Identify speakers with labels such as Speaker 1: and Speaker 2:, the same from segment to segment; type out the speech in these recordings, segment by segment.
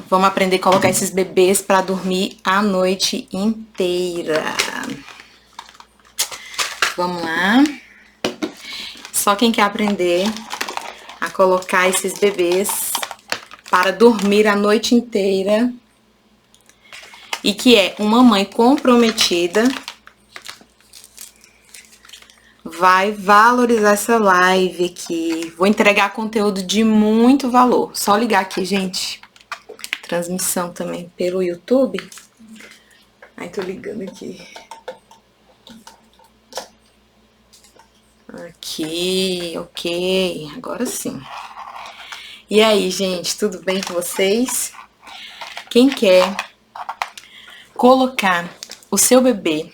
Speaker 1: Vamos aprender a colocar esses bebês para dormir a noite inteira. Vamos lá. Só quem quer aprender a colocar esses bebês para dormir a noite inteira e que é uma mãe comprometida vai valorizar essa live aqui. Vou entregar conteúdo de muito valor. Só ligar aqui, gente. Transmissão também pelo YouTube. Aí tô ligando aqui. Aqui, ok. Agora sim. E aí, gente, tudo bem com vocês? Quem quer colocar o seu bebê,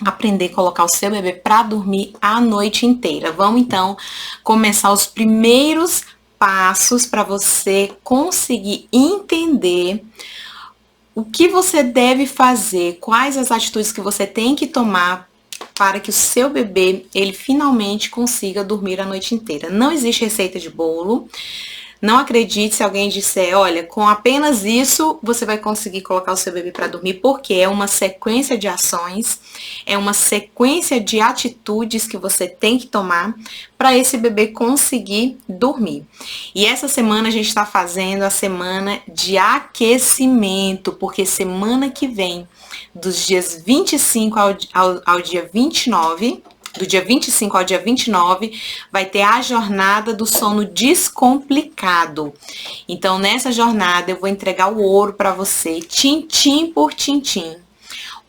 Speaker 1: aprender a colocar o seu bebê para dormir a noite inteira? Vamos então começar os primeiros passos para você conseguir entender o que você deve fazer, quais as atitudes que você tem que tomar para que o seu bebê, ele finalmente consiga dormir a noite inteira. Não existe receita de bolo. Não acredite se alguém disser, olha, com apenas isso você vai conseguir colocar o seu bebê para dormir, porque é uma sequência de ações, é uma sequência de atitudes que você tem que tomar para esse bebê conseguir dormir. E essa semana a gente está fazendo a semana de aquecimento, porque semana que vem, dos dias 25 ao dia 29, do dia 25 ao dia 29, vai ter a jornada do sono descomplicado. Então, nessa jornada, eu vou entregar o ouro para você, tintim por tintim.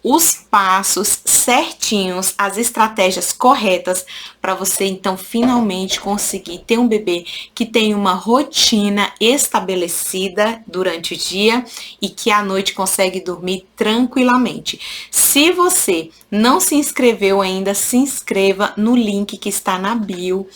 Speaker 1: Os passos certinhos, as estratégias corretas para você então finalmente conseguir ter um bebê que tem uma rotina estabelecida durante o dia e que à noite consegue dormir tranquilamente. Se você não se inscreveu ainda, se inscreva no link que está na bio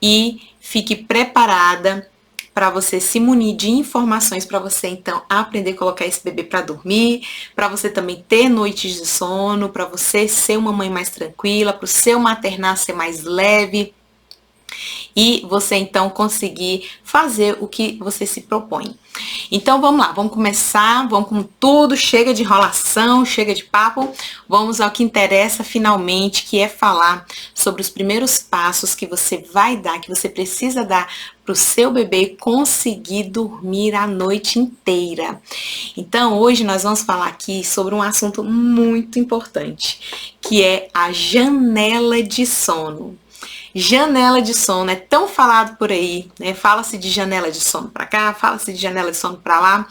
Speaker 1: e fique preparada para você se munir de informações para você então aprender a colocar esse bebê para dormir, para você também ter noites de sono, para você ser uma mãe mais tranquila, para o seu maternar ser mais leve e você então conseguir fazer o que você se propõe. Então vamos lá, vamos começar, vamos com tudo, chega de enrolação, chega de papo, vamos ao que interessa finalmente, que é falar sobre os primeiros passos que você vai dar, que você precisa dar para o seu bebê conseguir dormir a noite inteira. Então hoje nós vamos falar aqui sobre um assunto muito importante, que é a janela de sono. Janela de sono é tão falado por aí, né? Fala-se de janela de sono para cá, fala-se de janela de sono para lá.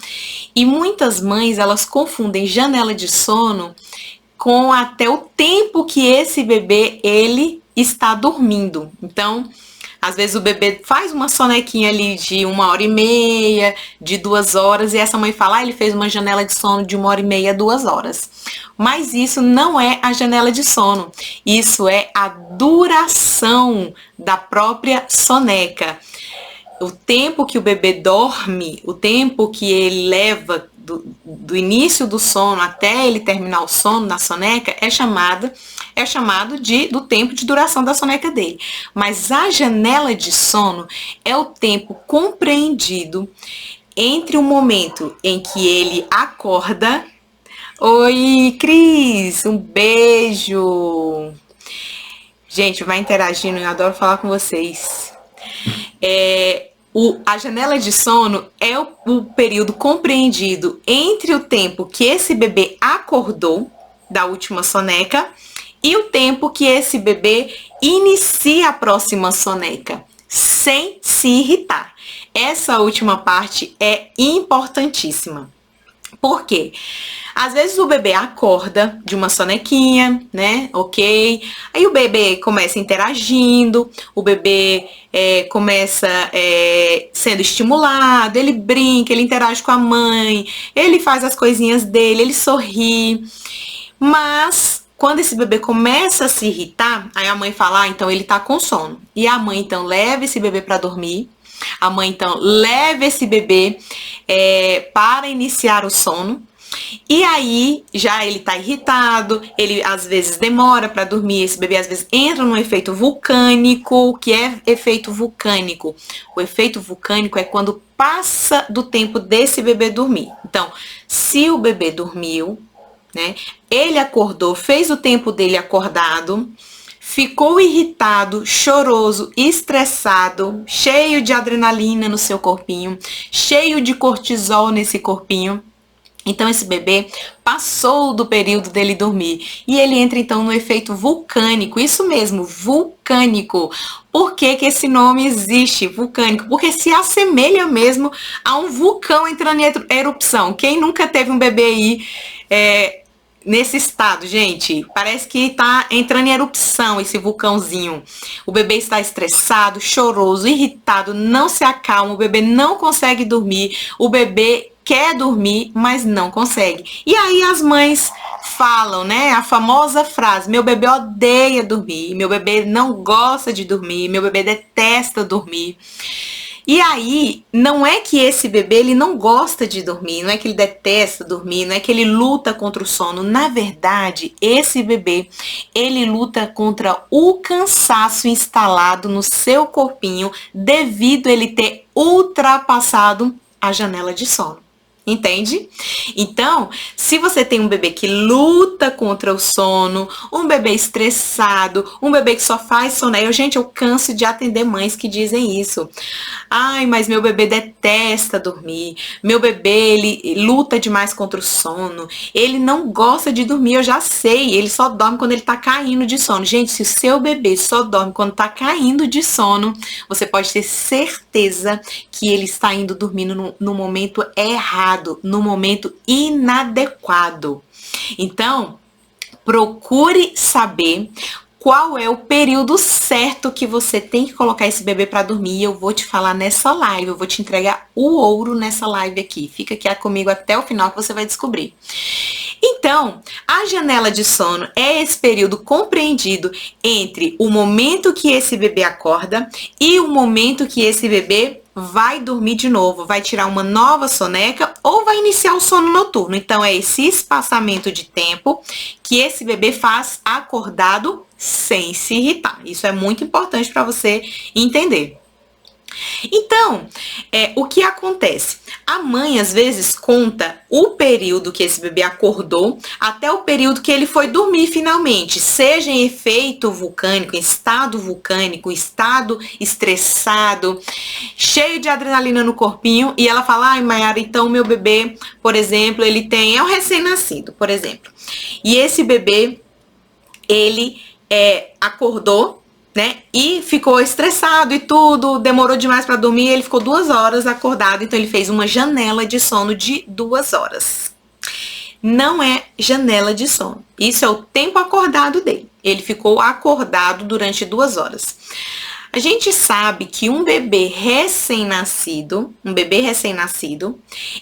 Speaker 1: E muitas mães, elas confundem janela de sono com até o tempo que esse bebê, ele está dormindo. Então, às vezes o bebê faz uma sonequinha ali de 1h30, de 2 horas, e essa mãe fala, ah, ele fez uma janela de sono de 1h30, 2 horas. Mas isso não é a janela de sono, isso é a duração da própria soneca. O tempo que o bebê dorme, o tempo que ele leva do início do sono até ele terminar o sono na soneca é chamado do tempo de duração da soneca dele. Mas a janela de sono é o tempo compreendido entre o momento em que ele acorda. Oi, Cris, um beijo. Gente, vai interagindo, eu adoro falar com vocês. A janela de sono é o período compreendido entre o tempo que esse bebê acordou da última soneca e o tempo que esse bebê inicia a próxima soneca, sem se irritar. Essa última parte é importantíssima. Por quê? Às vezes o bebê acorda de uma sonequinha, né? Ok. Aí o bebê começa interagindo, o bebê começa sendo estimulado, ele brinca, ele interage com a mãe, ele faz as coisinhas dele, ele sorri. Mas quando esse bebê começa a se irritar, aí a mãe fala, então ele tá com sono. E a mãe então leva esse bebê para dormir. A mãe então leva esse bebê para iniciar o sono. E aí, já ele tá irritado, ele às vezes demora para dormir, esse bebê às vezes entra num efeito vulcânico. O que é efeito vulcânico? O efeito vulcânico é quando passa do tempo desse bebê dormir. Então, se o bebê dormiu, né, ele acordou, fez o tempo dele acordado, ficou irritado, choroso, estressado, cheio de adrenalina no seu corpinho, cheio de cortisol nesse corpinho. Então esse bebê passou do período dele dormir e ele entra então no efeito vulcânico, isso mesmo, vulcânico. Por que que esse nome existe, vulcânico? Porque se assemelha mesmo a um vulcão entrando em erupção. Quem nunca teve um bebê aí nesse estado, gente? Parece que tá entrando em erupção esse vulcãozinho. O bebê está estressado, choroso, irritado, não se acalma, o bebê não consegue dormir, o bebê quer dormir, mas não consegue. E aí as mães falam, né, a famosa frase: meu bebê odeia dormir, meu bebê não gosta de dormir, meu bebê detesta dormir. E aí, não é que esse bebê ele não gosta de dormir, não é que ele detesta dormir, não é que ele luta contra o sono. Na verdade, esse bebê, ele luta contra o cansaço instalado no seu corpinho devido a ele ter ultrapassado a janela de sono. Entende? Então, se você tem um bebê que luta contra o sono, um bebê estressado, um bebê que só faz soneio, gente, eu canso de atender mães que dizem isso. Ai, mas meu bebê detesta dormir, meu bebê, ele luta demais contra o sono, ele não gosta de dormir, eu já sei, ele só dorme quando ele tá caindo de sono. Gente, se o seu bebê só dorme quando tá caindo de sono, você pode ter certeza que ele está indo dormindo no momento errado, no momento inadequado. Então, procure saber qual é o período certo que você tem que colocar esse bebê para dormir. E eu vou te falar nessa live, eu vou te entregar o ouro nessa live aqui. Fica aqui comigo até o final que você vai descobrir. Então, a janela de sono é esse período compreendido entre o momento que esse bebê acorda e o momento que esse bebê vai dormir de novo, vai tirar uma nova soneca ou vai iniciar o sono noturno. Então, é esse espaçamento de tempo que esse bebê faz acordado sem se irritar. Isso é muito importante para você entender. Então, o que acontece? A mãe, às vezes, conta o período que esse bebê acordou até o período que ele foi dormir finalmente, seja em efeito vulcânico, em estado vulcânico, estado estressado, cheio de adrenalina no corpinho, e ela fala: ai, Mayara, então meu bebê, por exemplo, ele é um recém-nascido, por exemplo, e esse bebê, ele acordou, né, e ficou estressado e tudo, demorou demais para dormir, ele ficou 2 horas acordado, então ele fez uma janela de sono de 2 horas. Não é janela de sono, isso é o tempo acordado dele. Ele ficou acordado durante 2 horas. A gente sabe que um bebê recém-nascido,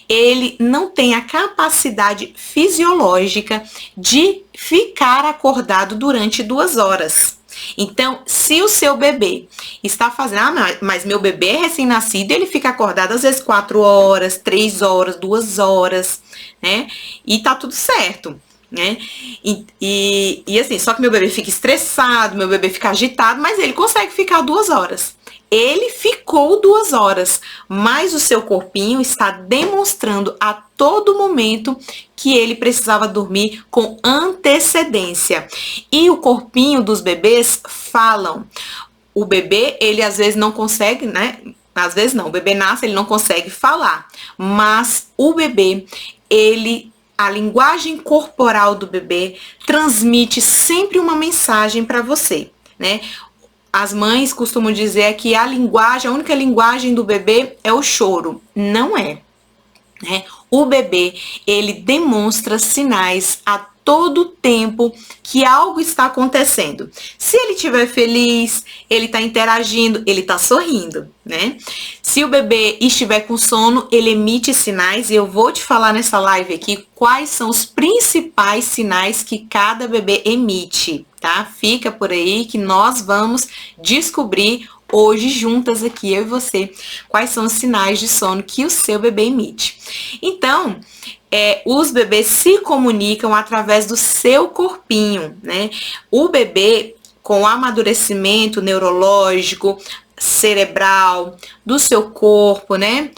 Speaker 1: ele não tem a capacidade fisiológica de ficar acordado durante 2 horas. Então, se o seu bebê está fazendo, mas meu bebê é recém-nascido, ele fica acordado às vezes 4 horas, 3 horas, 2 horas, né? E tá tudo certo, né? E assim, só que meu bebê fica estressado, meu bebê fica agitado, mas ele consegue ficar 2 horas. Ele ficou 2 horas, mas o seu corpinho está demonstrando a todo momento que ele precisava dormir com antecedência. E o corpinho dos bebês falam. O bebê, ele às vezes não consegue, né? Às vezes não, o bebê nasce, ele não consegue falar. Mas o bebê, a linguagem corporal do bebê transmite sempre uma mensagem para você, né? As mães costumam dizer que a única linguagem do bebê é o choro. Não é, né? O bebê, ele demonstra sinais a todo tempo que algo está acontecendo. Se ele estiver feliz, ele está interagindo, ele está sorrindo, né? Se o bebê estiver com sono, ele emite sinais, e eu vou te falar nessa live aqui quais são os principais sinais que cada bebê emite, tá? Fica por aí que nós vamos descobrir hoje juntas aqui, eu e você, quais são os sinais de sono que o seu bebê emite. Então, os bebês se comunicam através do seu corpinho, né? O bebê, com o amadurecimento neurológico, cerebral, do seu corpo, né?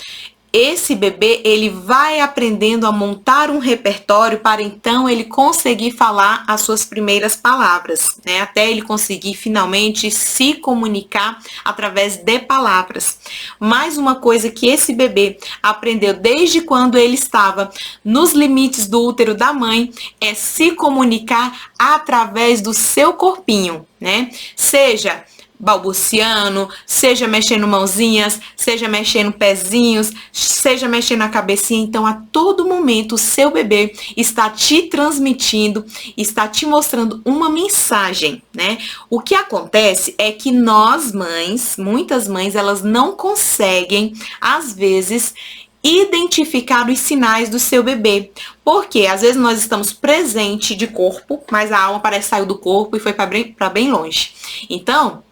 Speaker 1: Esse bebê, ele vai aprendendo a montar um repertório para então ele conseguir falar as suas primeiras palavras, né? Até ele conseguir finalmente se comunicar através de palavras. Mais uma coisa que esse bebê aprendeu desde quando ele estava nos limites do útero da mãe é se comunicar através do seu corpinho, né? Seja balbuciando, seja mexendo mãozinhas, seja mexendo pezinhos, seja mexendo a cabecinha. Então, a todo momento, o seu bebê está te transmitindo, está te mostrando uma mensagem, né? O que acontece é que nós, mães, muitas mães, elas não conseguem, às vezes, identificar os sinais do seu bebê. Porque às vezes nós estamos presente de corpo, mas a alma parece que saiu do corpo e foi para bem longe. Então,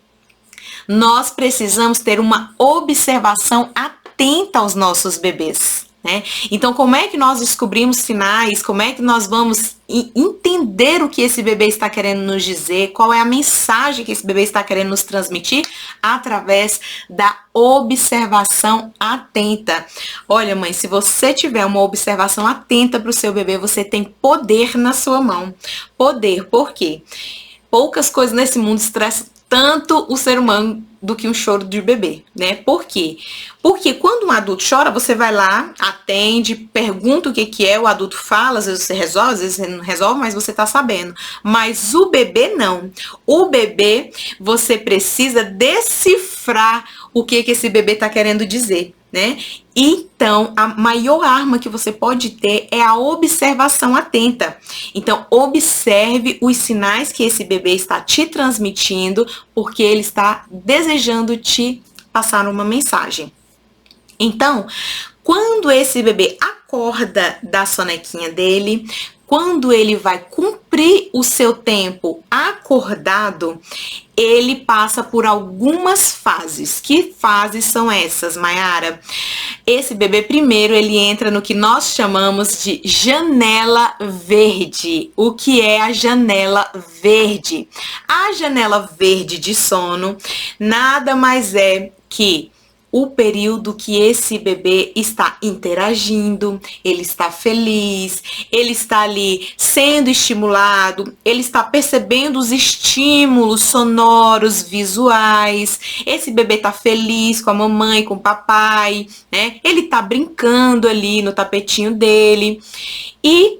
Speaker 1: nós precisamos ter uma observação atenta aos nossos bebês, né? Então, como é que nós descobrimos sinais? Como é que nós vamos entender o que esse bebê está querendo nos dizer? Qual é a mensagem que esse bebê está querendo nos transmitir? Através da observação atenta. Olha, mãe, se você tiver uma observação atenta para o seu bebê, você tem poder na sua mão. Poder, por quê? Poucas coisas nesse mundo estressam tanto o ser humano do que um choro de bebê, né? Por quê? Porque quando um adulto chora, você vai lá, atende, pergunta o que é, o adulto fala, às vezes você resolve, às vezes você não resolve, mas você tá sabendo. Mas o bebê não. O bebê, você precisa decifrar o que esse bebê tá querendo dizer, né? Então, a maior arma que você pode ter é a observação atenta. Então, observe os sinais que esse bebê está te transmitindo, porque ele está desejando te passar uma mensagem. Então, quando esse bebê acorda da sonequinha dele, quando ele vai cumprir o seu tempo acordado, ele passa por algumas fases. Que fases são essas, Mayara? Esse bebê primeiro, ele entra no que nós chamamos de janela verde. O que é a janela verde? A janela verde de sono nada mais é que o período que esse bebê está interagindo, ele está feliz, ele está ali sendo estimulado, ele está percebendo os estímulos sonoros, visuais, esse bebê está feliz com a mamãe, com o papai, né? Ele está brincando ali no tapetinho dele e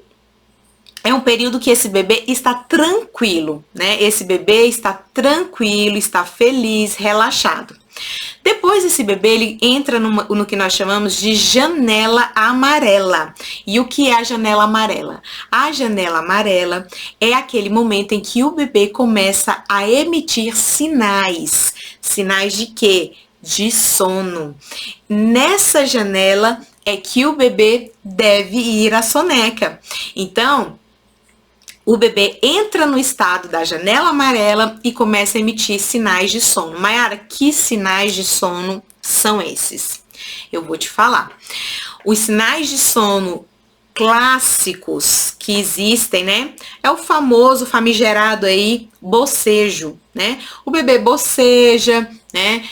Speaker 1: é um período que esse bebê está tranquilo, né? Esse bebê está tranquilo, está feliz, relaxado. Depois esse bebê, ele entra no que nós chamamos de janela amarela. E o que é a janela amarela? A janela amarela é aquele momento em que o bebê começa a emitir sinais. Sinais de quê? De sono. Nessa janela é que o bebê deve ir à soneca. Então, o bebê entra no estado da janela amarela e começa a emitir sinais de sono. Mayara, que sinais de sono são esses? Eu vou te falar. Os sinais de sono clássicos que existem, né? É o famoso, famigerado aí, bocejo, né? O bebê boceja, né?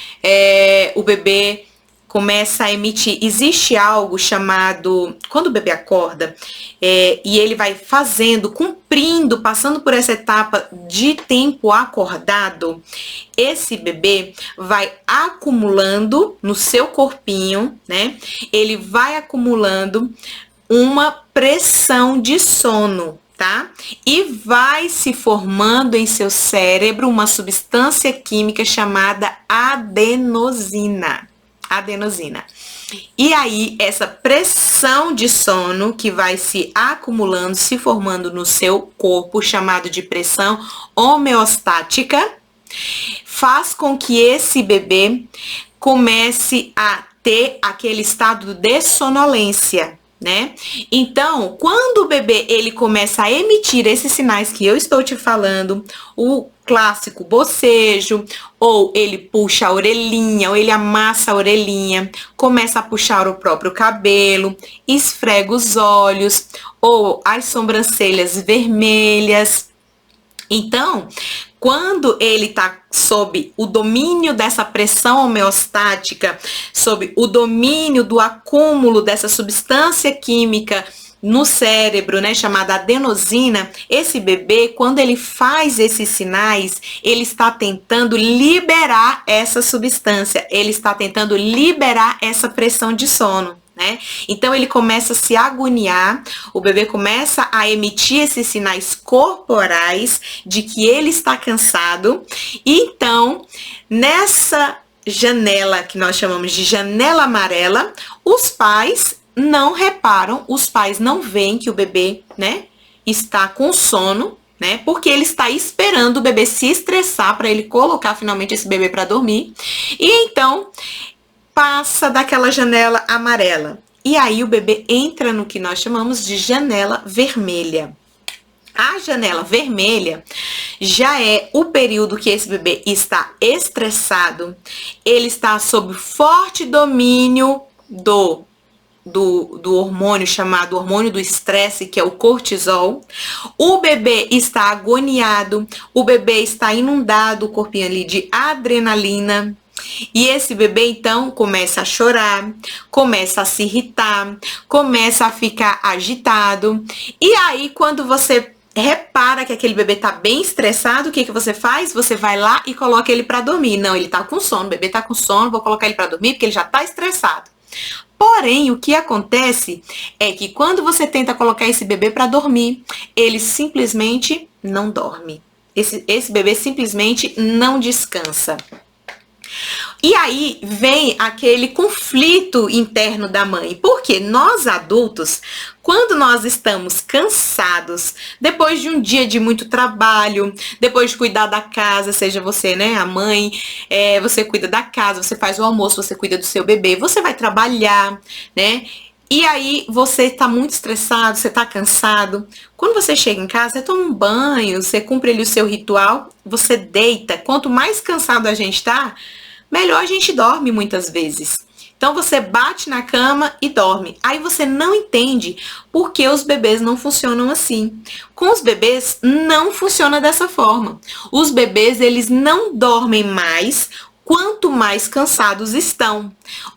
Speaker 1: O bebê começa a emitir, existe algo chamado, quando o bebê acorda, e ele vai fazendo, cumprindo, passando por essa etapa de tempo acordado, esse bebê vai acumulando no seu corpinho, né? Ele vai acumulando uma pressão de sono, tá? E vai se formando em seu cérebro uma substância química chamada adenosina. E aí, essa pressão de sono que vai se acumulando, se formando no seu corpo, chamado de pressão homeostática, faz com que esse bebê comece a ter aquele estado de sonolência, né? Então, quando o bebê ele começa a emitir esses sinais que eu estou te falando, o clássico bocejo, ou ele puxa a orelhinha, ou ele amassa a orelhinha, começa a puxar o próprio cabelo, esfrega os olhos, ou as sobrancelhas vermelhas. Então, Quando ele está sob o domínio dessa pressão homeostática, sob o domínio do acúmulo dessa substância química no cérebro, né, chamada adenosina, esse bebê, quando ele faz esses sinais, ele está tentando liberar essa substância, ele está tentando liberar essa pressão de sono. Né? Então ele começa a se agoniar, o bebê começa a emitir esses sinais corporais de que ele está cansado, e então nessa janela que nós chamamos de janela amarela, os pais não reparam, os pais não veem que o bebê, né, está com sono, né, porque ele está esperando o bebê se estressar para ele colocar finalmente esse bebê para dormir, e então passa daquela janela amarela. E aí o bebê entra no que nós chamamos de janela vermelha. A janela vermelha já é o período que esse bebê está estressado, ele está sob forte domínio do hormônio chamado hormônio do estresse, que é o cortisol. O bebê está agoniado, o bebê está inundado, o corpinho ali, de adrenalina. E esse bebê, então, começa a chorar, começa a se irritar, começa a ficar agitado. E aí, quando você repara que aquele bebê tá bem estressado, o que você faz? Você vai lá e coloca ele para dormir. Não, ele tá com sono, o bebê tá com sono, vou colocar ele para dormir porque ele já tá estressado. Porém, o que acontece é que quando você tenta colocar esse bebê para dormir, ele simplesmente não dorme. Esse bebê simplesmente não descansa. E aí vem aquele conflito interno da mãe, porque nós adultos, quando nós estamos cansados, depois de um dia de muito trabalho, depois de cuidar da casa, seja você, né, a mãe, você cuida da casa, você faz o almoço, você cuida do seu bebê, você vai trabalhar, né? E aí você tá muito estressado, você tá cansado. Quando você chega em casa, você toma um banho, você cumpre ali o seu ritual, você deita. Quanto mais cansado a gente tá, melhor a gente dorme muitas vezes. Então você bate na cama e dorme. Aí você não entende por que os bebês não funcionam assim. Com os bebês não funciona dessa forma. Os bebês, eles não dormem mais quanto mais cansados estão.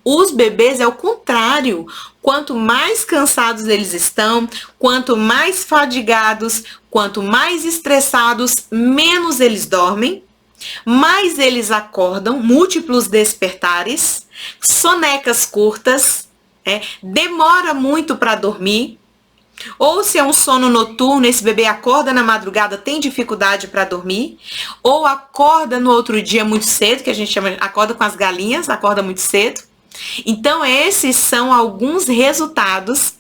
Speaker 1: Os bebês é o contrário. Quanto mais cansados eles estão, quanto mais fadigados, quanto mais estressados, menos eles dormem. Mais eles acordam, múltiplos despertares, sonecas curtas, demora muito para dormir, ou se é um sono noturno, esse bebê acorda na madrugada, tem dificuldade para dormir, ou acorda no outro dia muito cedo, que a gente chama, acorda com as galinhas, acorda muito cedo. Então esses são alguns resultados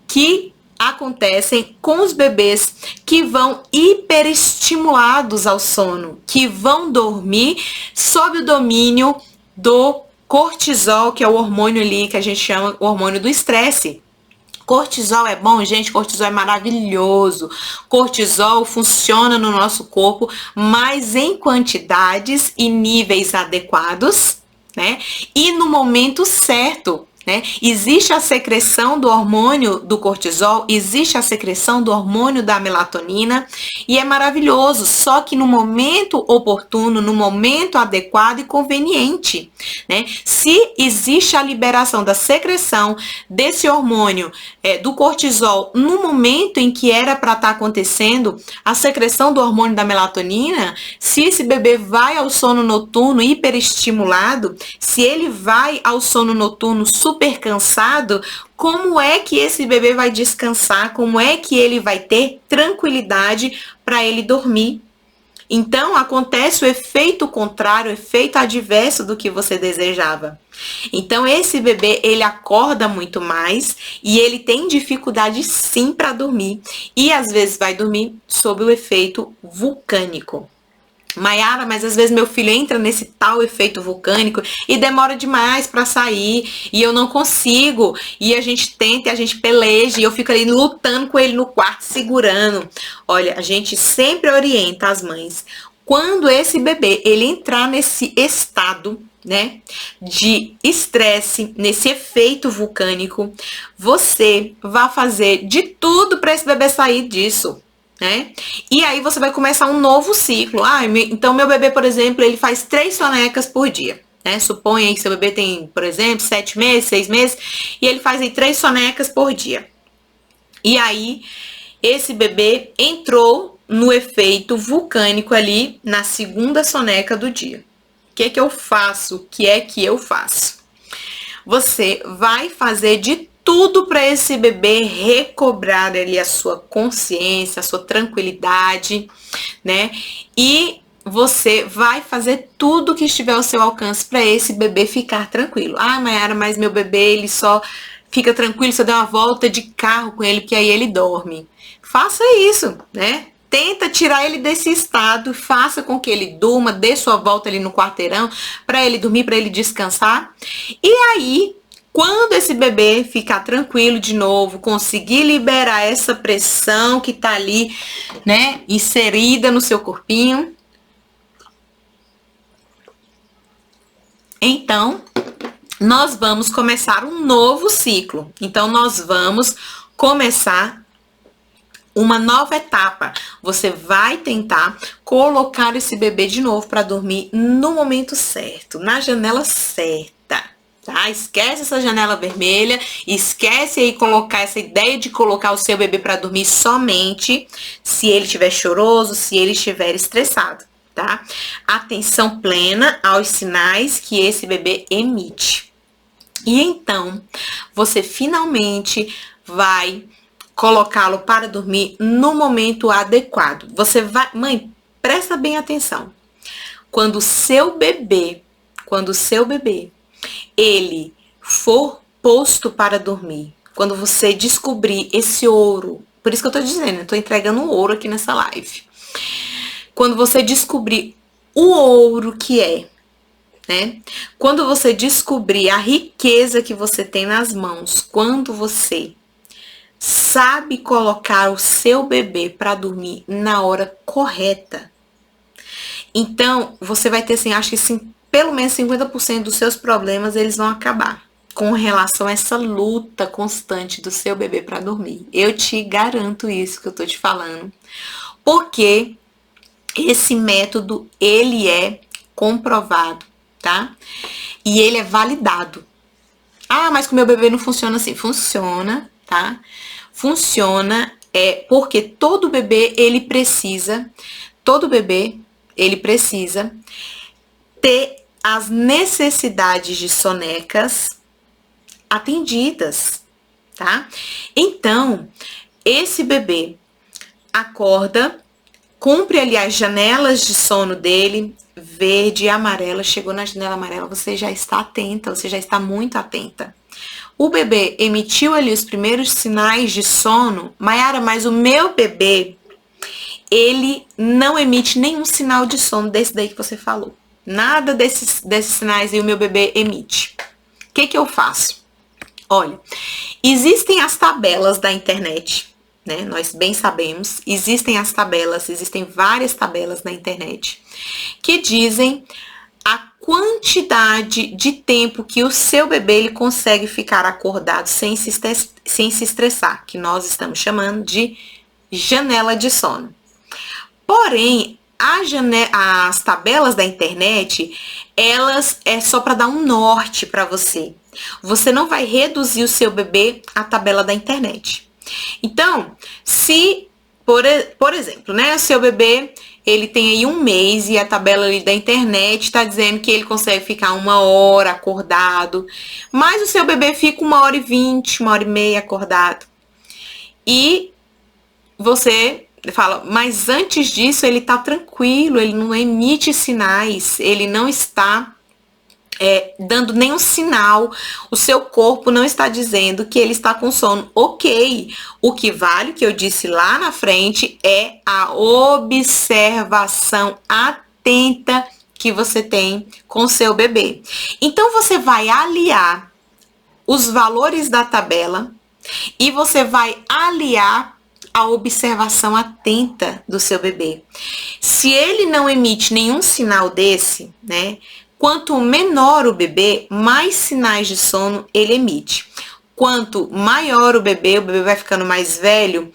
Speaker 1: que acontecem com os bebês que vão hiperestimulados ao sono, que vão dormir sob o domínio do cortisol, que é o hormônio ali que a gente chama o hormônio do estresse. Cortisol é bom, gente, cortisol é maravilhoso. Cortisol funciona no nosso corpo, mas em quantidades e níveis adequados, né? E no momento certo. Existe a secreção do hormônio do cortisol, existe a secreção do hormônio da melatonina e é maravilhoso, só que no momento oportuno, no momento adequado e conveniente, né? Se existe a liberação da secreção desse hormônio do cortisol no momento em que era para estar acontecendo a secreção do hormônio da melatonina, se esse bebê vai ao sono noturno hiperestimulado, se ele vai ao sono noturno super cansado, como é que esse bebê vai descansar? Como é que ele vai ter tranquilidade para ele dormir? Então, acontece o efeito contrário, o efeito adverso do que você desejava. Então, esse bebê, ele acorda muito mais e ele tem dificuldade sim para dormir. E às vezes vai dormir sob o efeito vulcânico. Maiara, mas às vezes meu filho entra nesse tal efeito vulcânico e demora demais para sair e eu não consigo, e a gente tenta, a gente peleja e eu fico ali lutando com ele no quarto, segurando. Olha, a gente sempre orienta as mães, quando esse bebê ele entrar nesse estado, né, de estresse, nesse efeito vulcânico, você vai fazer de tudo para esse bebê sair disso. né? E aí você vai começar um novo ciclo. Então meu bebê, por exemplo, ele faz 3 sonecas por dia, né? Suponha aí que seu bebê tem, por exemplo, 7 meses, 6 meses, e ele faz aí 3 sonecas por dia. E aí, esse bebê entrou no efeito vulcânico ali na segunda soneca do dia. O que é que eu faço? O que é que eu faço? Você vai fazer de tudo para esse bebê recobrar ali a sua consciência, a sua tranquilidade, né? E você vai fazer tudo que estiver ao seu alcance para esse bebê ficar tranquilo. Mayara, mas meu bebê, ele só fica tranquilo se eu der uma volta de carro com ele, porque aí ele dorme. Faça isso, né? Tenta tirar ele desse estado, faça com que ele durma, dê sua volta ali no quarteirão, para ele dormir, para ele descansar. E aí, quando esse bebê ficar tranquilo de novo, conseguir liberar essa pressão que tá ali, né, inserida no seu corpinho, então nós vamos começar um novo ciclo. Então nós vamos começar uma nova etapa. Você vai tentar colocar esse bebê de novo para dormir no momento certo, na janela certa, tá? Esquece essa janela vermelha, esquece aí colocar essa ideia de colocar o seu bebê para dormir somente se ele estiver choroso, se ele estiver estressado, tá? Atenção plena aos sinais que esse bebê emite. E então, você finalmente vai colocá-lo para dormir no momento adequado. Você vai... Mãe, presta bem atenção. Quando o seu bebê, ele for posto para dormir, quando você descobrir esse ouro, por isso que eu tô dizendo, eu tô entregando um ouro aqui nessa live. Quando você descobrir o ouro que é, né? Quando você descobrir a riqueza que você tem nas mãos, quando você sabe colocar o seu bebê para dormir na hora correta, então você vai ter, assim, acho que sim, pelo menos 50% dos seus problemas eles vão acabar com relação a essa luta constante do seu bebê para dormir. Eu te garanto isso que eu tô te falando, porque esse método, ele é comprovado, tá? E ele é validado. Mas com o meu bebê não funciona assim. Funciona, tá? Funciona, porque todo bebê, ele precisa ter as necessidades de sonecas atendidas, tá? Então, esse bebê acorda, cumpre ali as janelas de sono dele, verde e amarela. Chegou na janela amarela, você já está atenta, você já está muito atenta. O bebê emitiu ali os primeiros sinais de sono. Mayara, mas o meu bebê, ele não emite nenhum sinal de sono desse daí que você falou. Nada desses sinais aí o meu bebê emite. O que eu faço? Olha, existem as tabelas da internet, né? Nós bem sabemos, existem várias tabelas na internet que dizem a quantidade de tempo que o seu bebê ele consegue ficar acordado sem se estressar, que nós estamos chamando de janela de sono. Porém, as tabelas da internet, elas é só para dar um norte para você. Você não vai reduzir o seu bebê à tabela da internet. Então, se, por exemplo, né, o seu bebê, ele tem aí 1 mês e a tabela ali da internet está dizendo que ele consegue ficar 1 hora acordado, mas o seu bebê fica 1h20, 1h30 acordado. E você fala, mas antes disso ele tá tranquilo, ele não emite sinais, ele não está dando nenhum sinal, o seu corpo não está dizendo que ele está com sono. Ok, o que vale, que eu disse lá na frente, é a observação atenta que você tem com o seu bebê. Então você vai aliar os valores da tabela e você vai aliar a observação atenta do seu bebê. Se ele não emite nenhum sinal desse, né? Quanto menor o bebê, mais sinais de sono ele emite. Quanto maior o bebê vai ficando mais velho,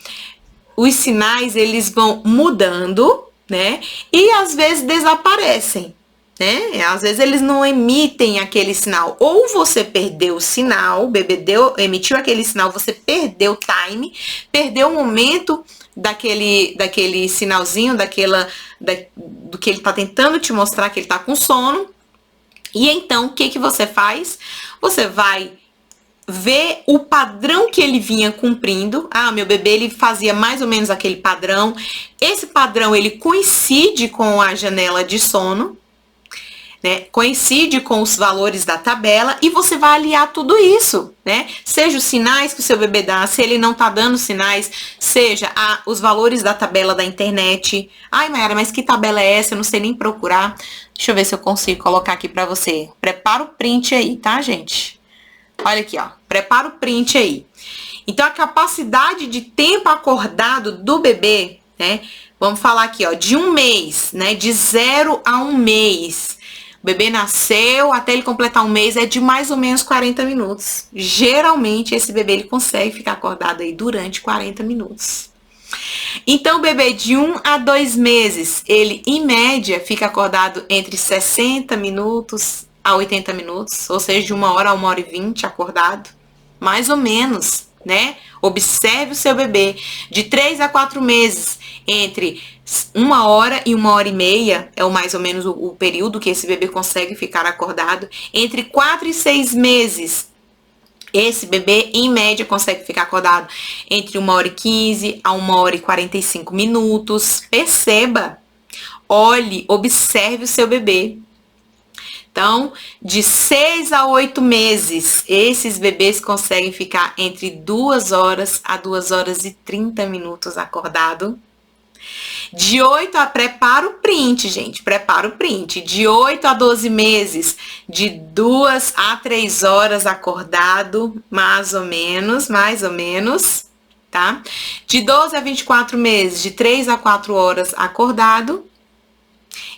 Speaker 1: os sinais eles vão mudando, né? E às vezes desaparecem, né? Às vezes eles não emitem aquele sinal. Ou você perdeu o sinal, o bebê emitiu aquele sinal, você perdeu o time, perdeu o momento daquele sinalzinho, do que ele tá tentando te mostrar que ele tá com sono. E então, o que que você faz? Você vai ver o padrão que ele vinha cumprindo. Ah, meu bebê ele fazia mais ou menos aquele padrão. Esse padrão ele coincide com a janela de sono, né? Coincide com os valores da tabela e você vai aliar tudo isso, né? Seja os sinais que o seu bebê dá, se ele não tá dando sinais, seja os valores da tabela da internet. Ai, Mayara, mas que tabela é essa? Eu não sei nem procurar. Deixa eu ver se eu consigo colocar aqui pra você. Prepara o print aí, tá, gente? Olha aqui, ó. Prepara o print aí. Então, a capacidade de tempo acordado do bebê, né? Vamos falar aqui, ó, de um mês, né? De 0 a 1 mês. O bebê nasceu, até ele completar um mês, é de mais ou menos 40 minutos. Geralmente, esse bebê, ele consegue ficar acordado aí durante 40 minutos. Então, o bebê de 1 a 2 meses, ele, em média, fica acordado entre 60 minutos a 80 minutos, ou seja, de 1 hora a 1 hora e 20 acordado, mais ou menos, né? Observe o seu bebê. De 3 a 4 meses, entre 1 hora e 1 hora e meia, é mais ou menos o período que esse bebê consegue ficar acordado. Entre 4 e 6 meses, esse bebê, em média, consegue ficar acordado entre 1 hora e 15 a 1 hora e 45 minutos. Perceba, olhe, observe o seu bebê. Então, de 6 a 8 meses, esses bebês conseguem ficar entre 2 horas a 2 horas e 30 minutos acordado. De 8 a... Prepara o print, gente. Prepara o print. De 8 a 12 meses, de 2 a 3 horas acordado, mais ou menos, tá? De 12 a 24 meses, de 3 a 4 horas acordado.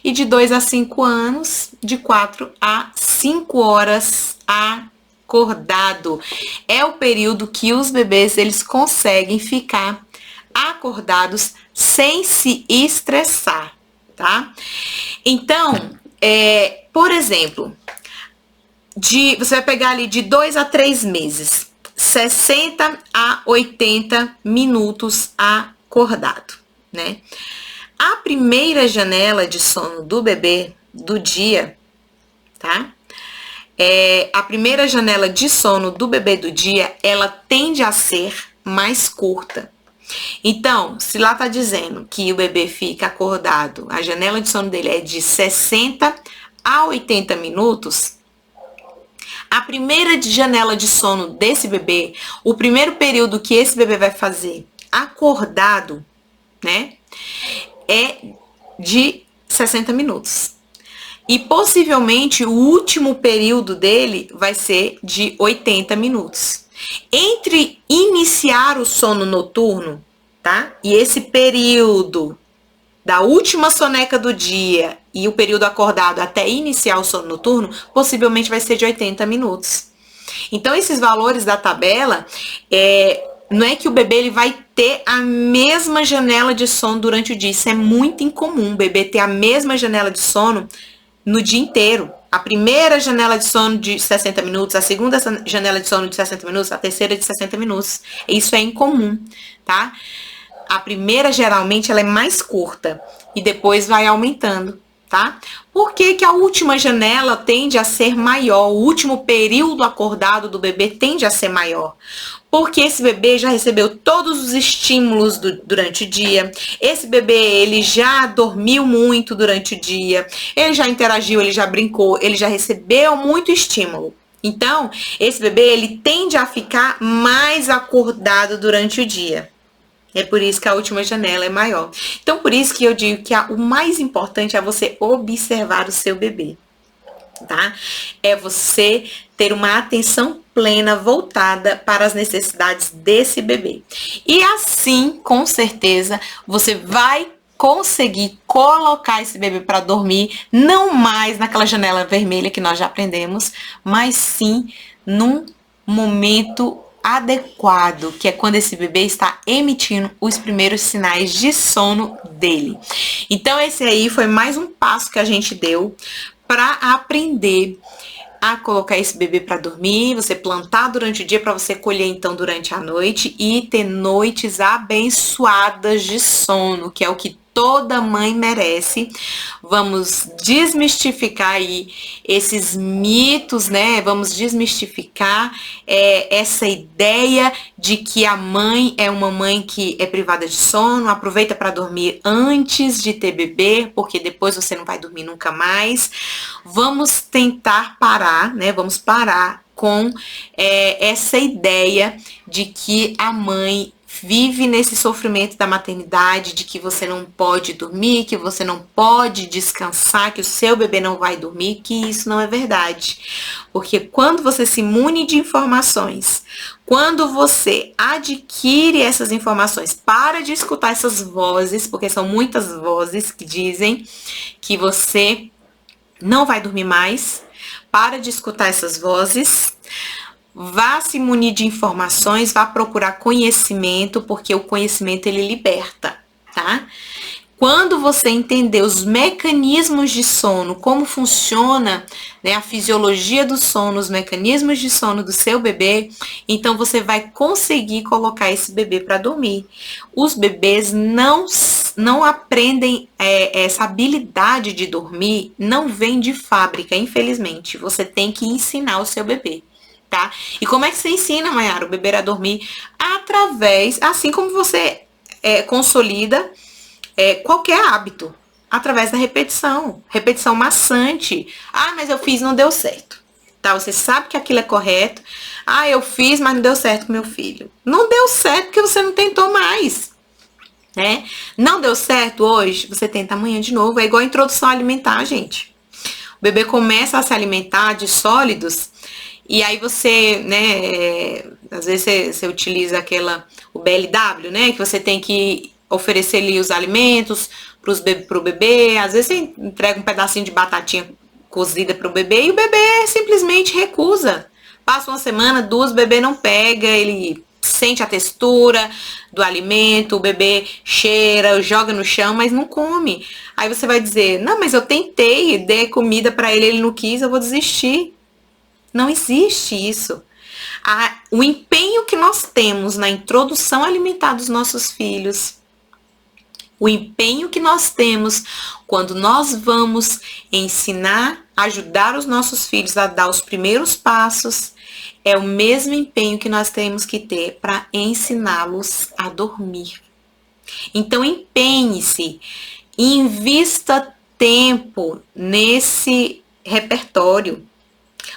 Speaker 1: E de 2 a 5 anos, de 4 a 5 horas acordado. É o período que os bebês eles conseguem ficar acordados sem se estressar, tá? Então, por exemplo, você vai pegar ali de 2 a 3 meses, 60 a 80 minutos acordado, né? A primeira janela de sono do bebê do dia, tá? A primeira janela de sono do bebê do dia, ela tende a ser mais curta. Então, se lá tá dizendo que o bebê fica acordado, a janela de sono dele é de 60 a 80 minutos, a primeira janela de sono desse bebê, o primeiro período que esse bebê vai fazer acordado, né, é de 60 minutos. E possivelmente o último período dele vai ser de 80 minutos. Entre iniciar o sono noturno, tá? E esse período da última soneca do dia e o período acordado até iniciar o sono noturno, possivelmente vai ser de 80 minutos. Então, esses valores da tabela, não é que o bebê ele vai ter a mesma janela de sono durante o dia. Isso é muito incomum, o bebê ter a mesma janela de sono no dia inteiro. A primeira janela de sono de 60 minutos, a segunda janela de sono de 60 minutos, a terceira de 60 minutos. Isso é incomum, tá? A primeira, geralmente, ela é mais curta e depois vai aumentando, tá? Por que que a última janela tende a ser maior? O último período acordado do bebê tende a ser maior. Porque esse bebê já recebeu todos os estímulos durante o dia. Esse bebê, ele já dormiu muito durante o dia. Ele já interagiu, ele já brincou, ele já recebeu muito estímulo. Então, esse bebê, ele tende a ficar mais acordado durante o dia. É por isso que a última janela é maior. Então, por isso que eu digo que o mais importante é você observar o seu bebê, tá? É você ter uma atenção plena voltada para as necessidades desse bebê. E assim, com certeza, você vai conseguir colocar esse bebê para dormir, não mais naquela janela vermelha que nós já aprendemos, mas sim num momento adequado, que é quando esse bebê está emitindo os primeiros sinais de sono dele. Então esse aí foi mais um passo que a gente deu para aprender a colocar esse bebê para dormir, você plantar durante o dia para você colher então durante a noite e ter noites abençoadas de sono, que é o que toda mãe merece. Vamos desmistificar aí esses mitos, né? Vamos desmistificar essa ideia de que a mãe é uma mãe que é privada de sono, aproveita para dormir antes de ter bebê, porque depois você não vai dormir nunca mais. Vamos tentar parar, né? Vamos parar com essa ideia de que a mãe vive nesse sofrimento da maternidade, de que você não pode dormir, que você não pode descansar, que o seu bebê não vai dormir, que isso não é verdade. Porque quando você se mune de informações, quando você adquire essas informações, para de escutar essas vozes, porque são muitas vozes que dizem que você não vai dormir mais, para de escutar essas vozes. Vá se munir de informações, vá procurar conhecimento, porque o conhecimento ele liberta, tá? Quando você entender os mecanismos de sono, como funciona, né, a fisiologia do sono, os mecanismos de sono do seu bebê, então você vai conseguir colocar esse bebê para dormir. Os bebês não aprendem essa habilidade de dormir, não vem de fábrica, infelizmente. Você tem que ensinar o seu bebê. Tá? E como é que você ensina, Mayara, o bebê a dormir? Através, assim como você consolida qualquer hábito, através da repetição. Repetição maçante. Ah, mas eu fiz, não deu certo. Tá? Você sabe que aquilo é correto. Ah, eu fiz, mas não deu certo com meu filho. Não deu certo porque você não tentou mais. Né? Não deu certo hoje, você tenta amanhã de novo. É igual a introdução alimentar, gente. O bebê começa a se alimentar de sólidos. E aí você, né, às vezes você utiliza o BLW, né, que você tem que oferecer ali os alimentos pro bebê, às vezes você entrega um pedacinho de batatinha cozida pro bebê e o bebê simplesmente recusa. Passa uma semana, duas, o bebê não pega, ele sente a textura do alimento, o bebê cheira, joga no chão, mas não come. Aí você vai dizer, não, mas eu tentei, dei comida para ele não quis, eu vou desistir. Não existe isso. O empenho que nós temos na introdução alimentar dos nossos filhos, o empenho que nós temos quando nós vamos ensinar, ajudar os nossos filhos a dar os primeiros passos, é o mesmo empenho que nós temos que ter para ensiná-los a dormir. Então, empenhe-se, invista tempo nesse repertório.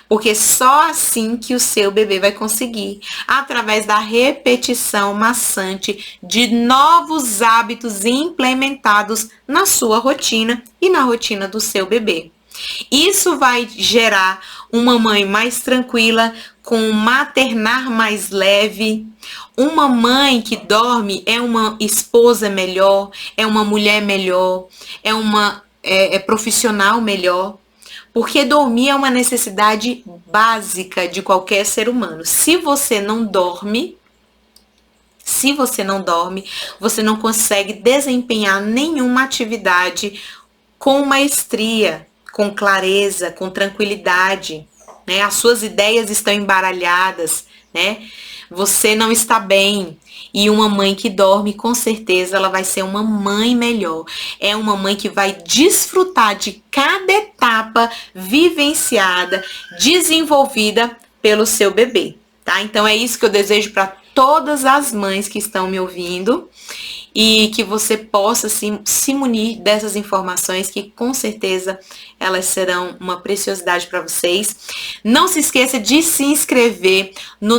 Speaker 1: Porque só assim que o seu bebê vai conseguir, através da repetição maçante de novos hábitos implementados na sua rotina e na rotina do seu bebê. Isso vai gerar uma mãe mais tranquila, com um maternar mais leve. Uma mãe que dorme é uma esposa melhor, é uma mulher melhor, é uma profissional melhor. Porque dormir é uma necessidade básica de qualquer ser humano. Se você não dorme, você não consegue desempenhar nenhuma atividade com maestria, com clareza, com tranquilidade, né? As suas ideias estão embaralhadas, né? Você não está bem. E uma mãe que dorme, com certeza, ela vai ser uma mãe melhor. É uma mãe que vai desfrutar de cada etapa vivenciada, desenvolvida pelo seu bebê, tá? Então é isso que eu desejo para todas as mães que estão me ouvindo e que você possa se munir dessas informações que com certeza elas serão uma preciosidade para vocês. Não se esqueça de se inscrever na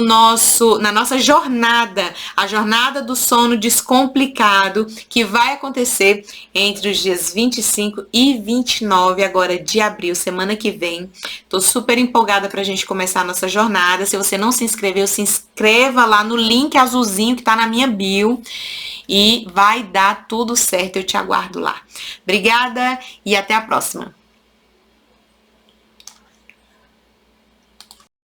Speaker 1: nossa jornada, a jornada do sono descomplicado, que vai acontecer entre os dias 25 e 29 agora de abril, semana que vem. Tô super empolgada pra gente começar a nossa jornada. Se você não se inscreveu, se inscreva lá no link azulzinho que tá na minha bio. E vai dar tudo certo, eu te aguardo lá. Obrigada e até a próxima.